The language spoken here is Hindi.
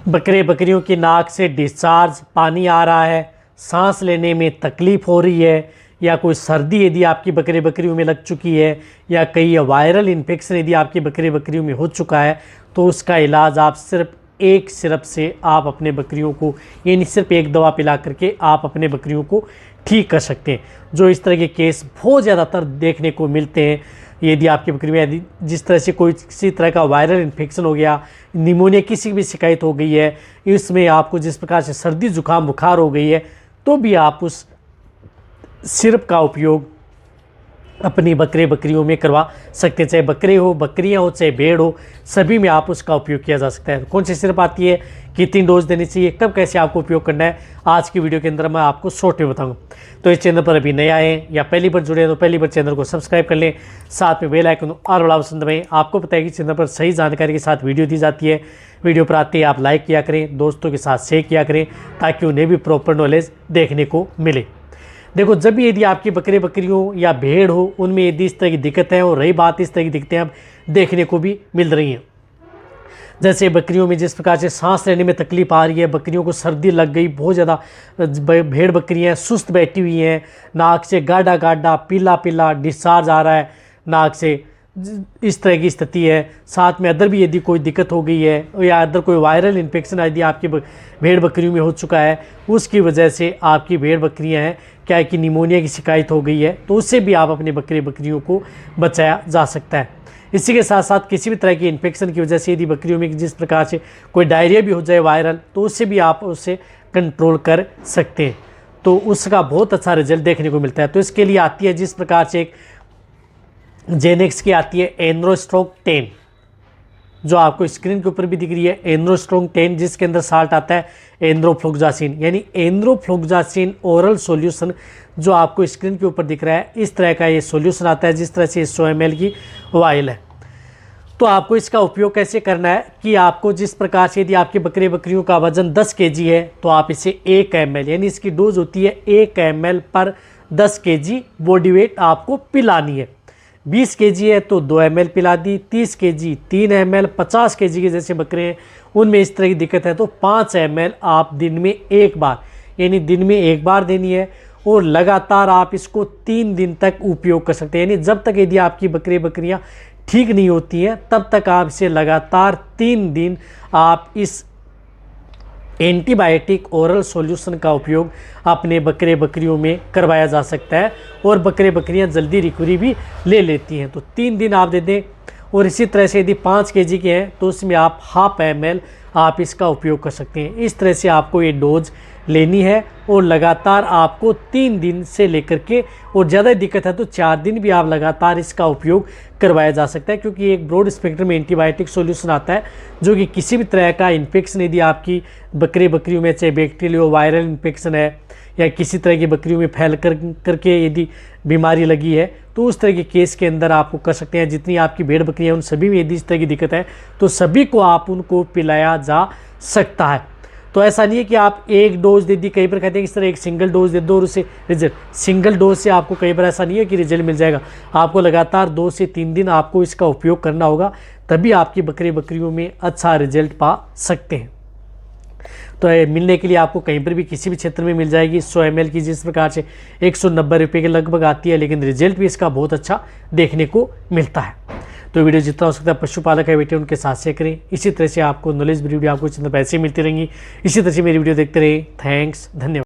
बकरे बकरियों की नाक से डिस्चार्ज पानी आ रहा है, सांस लेने में तकलीफ़ हो रही है, या कोई सर्दी यदि आपकी बकरे बकरियों में लग चुकी है, या कई वायरल इन्फेक्शन यदि आपकी बकरे बकरियों में हो चुका है, तो उसका इलाज आप सिर्फ एक सिरप से आप अपने बकरियों को, यानी सिर्फ एक दवा पिला करके आप अपने बकरियों को ठीक कर सकते हैं। जो इस तरह के केस बहुत ज़्यादातर देखने को मिलते हैं, यदि आपकी बकरी में यदि जिस तरह से कोई किसी तरह का वायरल इन्फेक्शन हो गया, निमोनिया किसी भी शिकायत हो गई है, इसमें आपको जिस प्रकार से सर्दी जुकाम बुखार हो गई है, तो भी आप उस सिरप का उपयोग अपनी बकरे बकरियों में करवा सकते हैं। चाहे बकरे हो, बकरियां हो, चाहे भेड़ हो, सभी में आप उसका उपयोग किया जा सकता है। कौन सी सिरप आती है, कितनी डोज देनी चाहिए, कब कैसे आपको उपयोग करना है, आज की वीडियो के अंदर मैं आपको शॉर्ट में बताऊंगा। तो इस चैनल पर अभी नए आए हैं या पहली बार जुड़े हैं तो पहली बार चैनल को सब्सक्राइब कर लें, साथ में बेल आइकन और बड़ा बटन दबाएं। आपको पता है कि चैनल पर सही जानकारी के साथ वीडियो दी जाती है। वीडियो पर आते ही आप लाइक किया करें, दोस्तों के साथ शेयर किया करें, ताकि उन्हें भी प्रॉपर नॉलेज देखने को मिले। देखो, जब भी यदि आपकी बकरे बकरियों या भेड़ हो, उनमें यदि इस तरह की दिक्कतें हैं, और रही बात इस तरह की दिक्कतें अब देखने को भी मिल रही हैं, जैसे बकरियों में जिस प्रकार से सांस लेने में तकलीफ आ रही है, बकरियों को सर्दी लग गई, बहुत ज़्यादा भेड़ बकरियां सुस्त बैठी हुई हैं, नाक से गाढ़ा गाढ़ा पीला पीला डिस्चार्ज आ रहा है नाक से, इस तरह की स्थिति है। साथ में अदर भी यदि कोई दिक्कत हो गई है, या अदर कोई वायरल इन्फेक्शन यदि आपकी भेड़ बकरियों में हो चुका है, उसकी वजह से आपकी भेड़ बकरियां हैं क्या है कि निमोनिया की शिकायत हो गई है, तो उससे भी आप अपने बकरे बकरियों को बचाया जा सकता है। इसी के साथ साथ किसी भी तरह की इन्फेक्शन की वजह से यदि बकरियों में जिस प्रकार से कोई डायरिया भी हो जाए वायरल, तो उससे भी आप उससे कंट्रोल कर सकते हैं, तो उसका बहुत अच्छा रिजल्ट देखने को मिलता है। तो इसके लिए आती है जिस प्रकार से एक जेनेक्स की आती है एनरोस्ट्रोंग 10, जो आपको स्क्रीन के ऊपर भी दिख रही है, एनरोस्ट्रोंग 10, जिसके अंदर साल्ट आता है एंड्रोफ्लोक्सासिन, यानी एंड्रोफ्लोक्सासिन ओरल सॉल्यूशन, जो आपको स्क्रीन के ऊपर दिख रहा है, इस तरह का ये सॉल्यूशन आता है, जिस तरह से 100 ml की वायल है। तो आपको इसका उपयोग कैसे करना है कि आपको जिस प्रकार से यदि आपके बकरे बकरियों का वजन 10 kg है, तो आप इसे 1 ml, यानी इसकी डोज होती है 1 ml पर 10 kg बॉडी वेट आपको पिलानी है। 20 kg है तो 2 ml पिला दी, 30 kg 3 ml, 50 kg के जैसे बकरे हैं उनमें इस तरह की दिक्कत है तो 5 ml आप दिन में एक बार, यानी दिन में एक बार देनी है, और लगातार आप इसको 3 दिन तक उपयोग कर सकते हैं। यानी जब तक यदि आपकी बकरे बकरियां ठीक नहीं होती हैं, तब तक आप इसे लगातार 3 दिन आप इस एंटीबायोटिक ओरल सॉल्यूशन का उपयोग अपने बकरे बकरियों में करवाया जा सकता है, और बकरे बकरियां जल्दी रिकवरी भी ले लेती हैं। तो 3 दिन आप दे दें, और इसी तरह से यदि 5 kg के हैं तो उसमें आप 1/2 ml आप इसका उपयोग कर सकते हैं। इस तरह से आपको ये डोज लेनी है, और लगातार आपको 3 दिन से लेकर के, और ज़्यादा दिक्कत है तो 4 दिन भी आप लगातार इसका उपयोग करवाया जा सकता है, क्योंकि एक ब्रॉड स्पेक्ट्रम एंटीबायोटिक सॉल्यूशन आता है, जो कि किसी भी तरह का इन्फेक्शन यदि आपकी बकरे बकरियों में, चाहे बैक्टीरियल वायरल इन्फेक्शन है, या किसी तरह की बकरियों में फैल करके यदि बीमारी लगी है, तो उस तरह के केस के अंदर आपको कर सकते हैं। जितनी आपकी भेड़ बकरियां उन सभी में यदि इस तरह की दिक्कत है, तो सभी को आप उनको पिलाया जा सकता है। तो ऐसा नहीं है कि आप एक डोज दे दी, कई बार कहते हैं इस तरह एक सिंगल डोज दे दो और उसे रिजल्ट, सिंगल डोज से आपको कई बार ऐसा नहीं है कि रिजल्ट मिल जाएगा। आपको लगातार 2 से 3 दिन आपको इसका उपयोग करना होगा, तभी आपकी बकरे बकरियों में अच्छा रिजल्ट पा सकते हैं। तो मिलने के लिए आपको कहीं पर भी किसी भी क्षेत्र में मिल जाएगी। 100 ml की जिस प्रकार से 190 रुपये के लगभग आती है, लेकिन रिजल्ट भी इसका बहुत अच्छा देखने को मिलता है। तो वीडियो जितना हो सकता है पशुपालक है बेटे उनके साथ शेयर करें। इसी तरह से आपको नॉलेज वीडियो आपको चैनल पर ऐसे मिलती रहेंगी। इसी तरह से मेरी वीडियो देखते रहिए। थैंक्स, धन्यवाद।